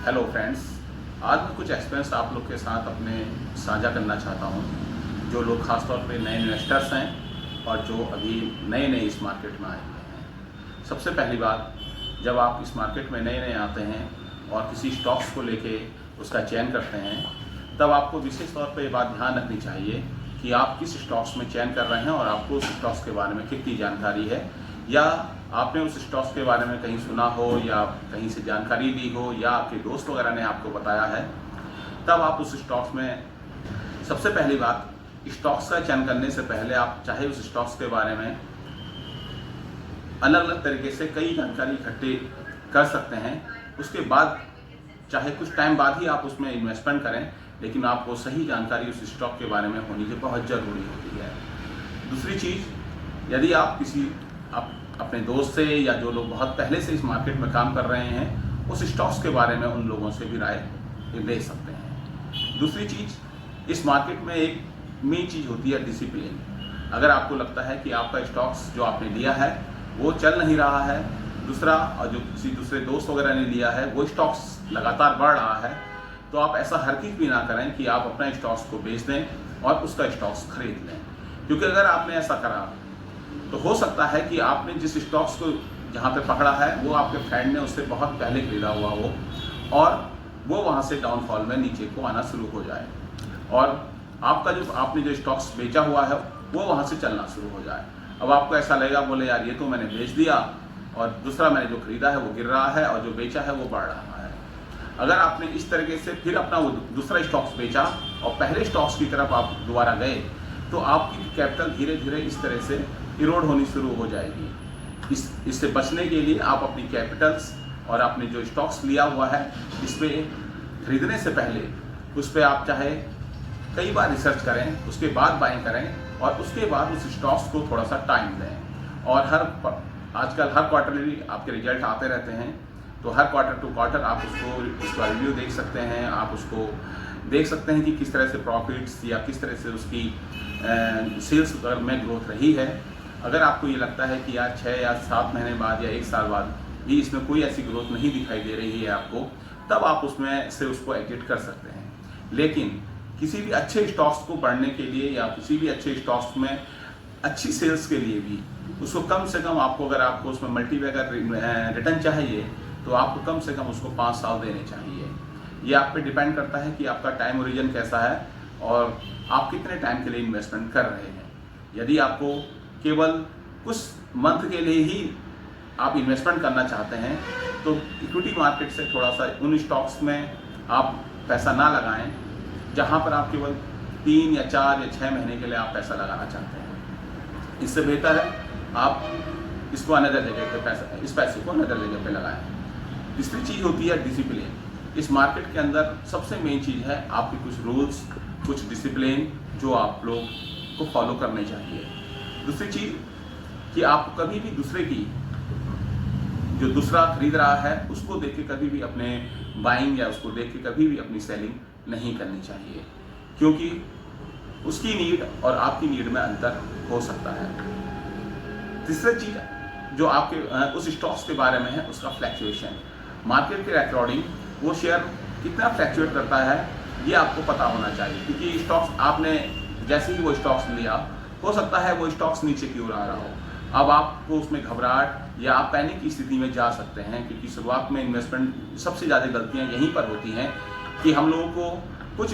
Hello friends, आज मैं कुछ एक्सपीरियंस आप लोग के साथ अपने साझा करना चाहता हूँ। जो लोग ख़ासतौर पे नए इन्वेस्टर्स हैं और जो अभी नए नए इस मार्केट में आए हुए हैं। सबसे पहली बात, जब आप इस मार्केट में नए नए आते हैं और किसी स्टॉक्स को लेके उसका चयन करते हैं, तब आपको विशेष तौर पे ये बात ध्यान रखनी चाहिए कि आप किस स्टॉक्स में चयन कर रहे हैं और आपको उस स्टॉक्स के बारे में कितनी जानकारी है, या आपने उस स्टॉक्स के बारे में कहीं सुना हो या कहीं से जानकारी ली हो या आपके दोस्त वगैरह ने आपको बताया है। तब आप उस स्टॉक्स में, सबसे पहली बात, स्टॉक्स का चयन करने से पहले आप चाहे उस स्टॉक्स के बारे में अलग अलग तरीके से कई जानकारी इकट्ठी कर सकते हैं। उसके बाद चाहे कुछ टाइम बाद ही आप उसमें इन्वेस्टमेंट करें, लेकिन आपको सही जानकारी उस स्टॉक के बारे में होनी की बहुत ज़रूरी होती है। दूसरी चीज़, यदि आप अपने दोस्त से या जो लोग बहुत पहले से इस मार्केट में काम कर रहे हैं, उस स्टॉक्स के बारे में उन लोगों से भी राय ले सकते हैं। दूसरी चीज़, इस मार्केट में एक मेन चीज़ होती है डिसिप्लिन। अगर आपको लगता है कि आपका स्टॉक्स जो आपने लिया है वो चल नहीं रहा है, दूसरा और जो किसी दूसरे दोस्त वगैरह ने लिया है वो स्टॉक्स लगातार बढ़ रहा है, तो आप ऐसा हरगिज़ भी ना करें कि आप अपना स्टॉक्स को बेच दें और उसका स्टॉक्स खरीद लें। क्योंकि अगर आपने ऐसा करा तो हो सकता है कि आपने जिस स्टॉक्स को जहाँ पे पकड़ा है वो आपके फ्रेंड ने उससे बहुत पहले खरीदा हुआ हो और वो वहाँ से डाउनफॉल में नीचे को आना शुरू हो जाए, और आपने जो स्टॉक्स बेचा हुआ है वो वहाँ से चलना शुरू हो जाए। अब आपको ऐसा लगेगा, बोले यार ये तो मैंने बेच दिया और दूसरा मैंने जो खरीदा है वो गिर रहा है और जो बेचा है वो बढ़ रहा है। अगर आपने इस तरीके से फिर अपना वो दूसरा स्टॉक्स बेचा और पहले स्टॉक्स की तरफ आप दोबारा गए, तो आपकी कैपिटल धीरे धीरे इस तरह से इरोड होनी शुरू हो जाएगी। इससे बचने के लिए आप अपनी कैपिटल्स और आपने जो स्टॉक्स लिया हुआ है इस पर खरीदने से पहले उस पर आप चाहे कई बार रिसर्च करें, उसके बाद बाइंग करें और उसके बाद उस स्टॉक्स को थोड़ा सा टाइम दें। और आजकल हर क्वार्टरली आपके रिजल्ट आते रहते हैं, तो हर क्वार्टर टू क्वार्टर आप उसका रिव्यू देख सकते हैं। आप उसको देख सकते हैं कि किस तरह से प्रॉफिट्स या किस तरह से उसकी सेल्स में ग्रोथ रही है। अगर आपको ये लगता है कि यार 6 या 7 महीने बाद या 1 साल बाद भी इसमें कोई ऐसी ग्रोथ नहीं दिखाई दे रही है आपको, तब आप उसमें से उसको एग्जिट कर सकते हैं। लेकिन किसी भी अच्छे स्टॉक्स को बढ़ने के लिए या किसी भी अच्छे स्टॉक्स में अच्छी सेल्स के लिए भी उसको कम से कम अगर आपको उसमें मल्टीबैगर रिटर्न चाहिए तो आपको कम से कम उसको 5 साल देने चाहिए। ये आप पे डिपेंड करता है कि आपका टाइम ओरिजिन कैसा है और आप कितने टाइम के लिए इन्वेस्टमेंट कर रहे हैं। यदि आपको केवल कुछ मंथ के लिए ही आप इन्वेस्टमेंट करना चाहते हैं तो इक्विटी मार्केट से थोड़ा सा उन स्टॉक्स में आप पैसा ना लगाएं जहां पर आप केवल 3 या 4 या 6 महीने के लिए आप पैसा लगाना चाहते हैं। इससे बेहतर है आप इसको अनदर जगह पे इस पैसे को अनदर जगह पे लगाएं। तीसरी चीज़ होती है डिसिप्लिन। इस मार्केट के अंदर सबसे मेन चीज़ है आपके कुछ रूल्स, कुछ डिसिप्लिन जो आप लोग को फॉलो करने चाहिए। दूसरी चीज़ कि आप कभी भी दूसरे की, जो दूसरा खरीद रहा है उसको देख के कभी भी अपने बाइंग या उसको देख के कभी भी अपनी सेलिंग नहीं करनी चाहिए, क्योंकि उसकी नीड और आपकी नीड में अंतर हो सकता है। तीसरी चीज़ जो आपके उस स्टॉक्स के बारे में है उसका फ्लैक्चुएशन। मार्केट के अकॉर्डिंग वो शेयर कितना फ्लैक्चुएट करता है ये आपको पता होना चाहिए, क्योंकि स्टॉक्स आपने जैसे ही वो स्टॉक्स लिया, हो सकता है वो स्टॉक्स नीचे की ओर आ रहा हो। अब आपको उसमें घबराहट या आप पैनिक की स्थिति में जा सकते हैं, क्योंकि शुरुआत में इन्वेस्टमेंट सबसे ज़्यादा गलतियां यहीं पर होती हैं कि हम लोगों को कुछ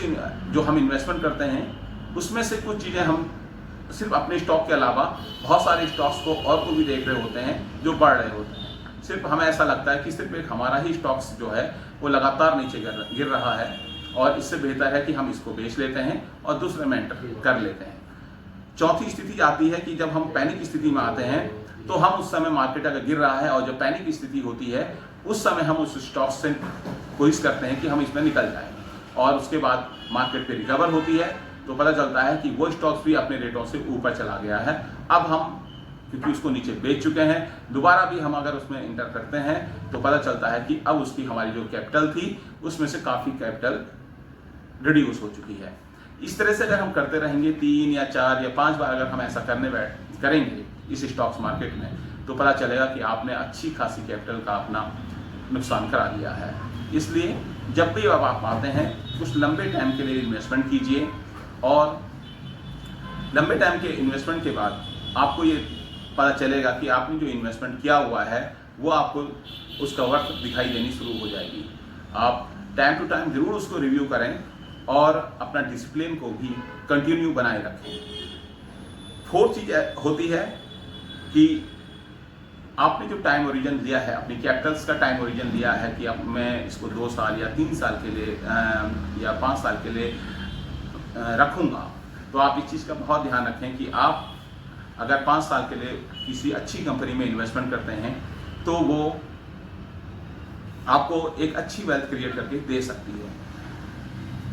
जो हम इन्वेस्टमेंट करते हैं उसमें से कुछ चीज़ें हम सिर्फ अपने स्टॉक के अलावा बहुत सारे स्टॉक्स को और को भी देख रहे होते हैं जो बढ़ रहे होते हैं। सिर्फ हमें ऐसा लगता है कि सिर्फ एक हमारा ही स्टॉक्स जो है वो लगातार नीचे गिर रहा है और इससे बेहतर है कि हम इसको बेच लेते हैं और दूसरे में एंटर कर लेते हैं। चौथी स्थिति आती है कि जब हम पैनिक स्थिति में आते हैं तो हम उस समय मार्केट अगर गिर रहा है और जब पैनिक स्थिति होती है उस समय हम उस स्टॉक से कोशिश करते हैं कि हम इसमें निकल जाएं, और उसके बाद मार्केट पे रिकवर होती है तो पता चलता है कि वो स्टॉक्स भी अपने रेटों से ऊपर चला गया है। अब हम क्योंकि उसको नीचे बेच चुके हैं, दोबारा भी हम अगर उसमें इंटर करते हैं तो पता चलता है कि अब उसकी हमारी जो कैपिटल थी उसमें से काफ़ी कैपिटल रिड्यूस हो चुकी है। इस तरह से अगर हम करते रहेंगे 3 या 4 या 5 बार अगर हम ऐसा करेंगे इस स्टॉक्स मार्केट में, तो पता चलेगा कि आपने अच्छी खासी कैपिटल का अपना नुकसान करा दिया है। इसलिए जब भी अब आप आते हैं कुछ लंबे टाइम के लिए इन्वेस्टमेंट कीजिए, और लंबे टाइम के इन्वेस्टमेंट के बाद आपको ये पता चलेगा कि आपने जो इन्वेस्टमेंट किया हुआ है वो आपको उसका वर्थ दिखाई देनी शुरू हो जाएगी। आप टाइम टू टाइम ज़रूर उसको रिव्यू करें और अपना डिसिप्लिन को भी कंटिन्यू बनाए रखें। फोर्थ चीज़ होती है कि आपने जो टाइम ओरिजिन लिया है, अपनी कैपिटल्स का टाइम ओरिजिन लिया है कि अब मैं इसको 2 साल या 3 साल के लिए या 5 साल के लिए रखूँगा, तो आप इस चीज़ का बहुत ध्यान रखें कि आप अगर 5 साल के लिए किसी अच्छी कंपनी में इन्वेस्टमेंट करते हैं तो वो आपको एक अच्छी वेल्थ क्रिएट करके दे सकती है।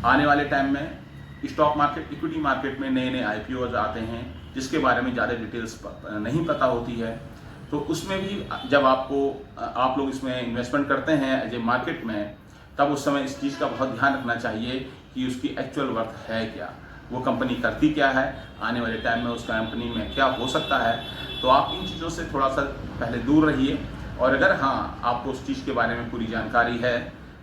आने वाले टाइम में स्टॉक मार्केट, इक्विटी मार्केट में नए नए IPOs आते हैं जिसके बारे में ज़्यादा डिटेल्स नहीं पता होती है, तो उसमें भी जब आप लोग इसमें इन्वेस्टमेंट करते हैं एज ए मार्केट में, तब उस समय इस चीज़ का बहुत ध्यान रखना चाहिए कि उसकी एक्चुअल वर्थ है क्या, वो कंपनी करती क्या है, आने वाले टाइम में उस कंपनी में क्या हो सकता है। तो आप इन चीज़ों से थोड़ा सा पहले दूर रहिए, और अगर हाँ आपको उस चीज़ के बारे में पूरी जानकारी है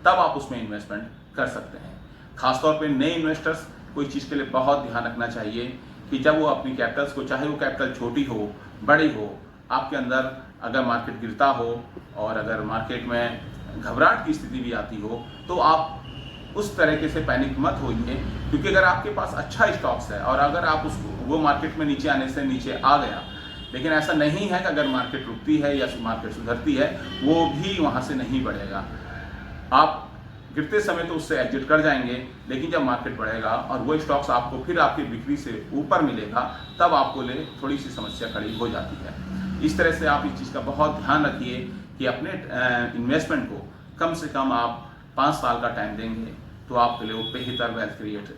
तब आप उसमें इन्वेस्टमेंट कर सकते हैं। खासतौर पे नए इन्वेस्टर्स को इस चीज़ के लिए बहुत ध्यान रखना चाहिए कि जब वो अपनी कैपिटल्स को, चाहे वो कैपिटल छोटी हो बड़ी हो, आपके अंदर अगर मार्केट गिरता हो और अगर मार्केट में घबराहट की स्थिति भी आती हो, तो आप उस तरीके से पैनिक मत होइए, क्योंकि अगर आपके पास अच्छा स्टॉक्स है और अगर आप वो मार्केट में नीचे आने से नीचे आ गया, लेकिन ऐसा नहीं है कि अगर मार्केट रुकती है या मार्केट सुधरती है वो भी वहाँ से नहीं बढ़ेगा। आप गिरते समय तो उससे एग्जिट कर जाएंगे, लेकिन जब मार्केट बढ़ेगा और वो स्टॉक्स आपको फिर आपकी बिक्री से ऊपर मिलेगा, तब आपको ले थोड़ी सी समस्या खड़ी हो जाती है। इस तरह से आप इस चीज़ का बहुत ध्यान रखिए कि अपने इन्वेस्टमेंट को कम से कम आप 5 साल का टाइम देंगे तो आपके लिए वो बेहतर वेल्थ क्रिएट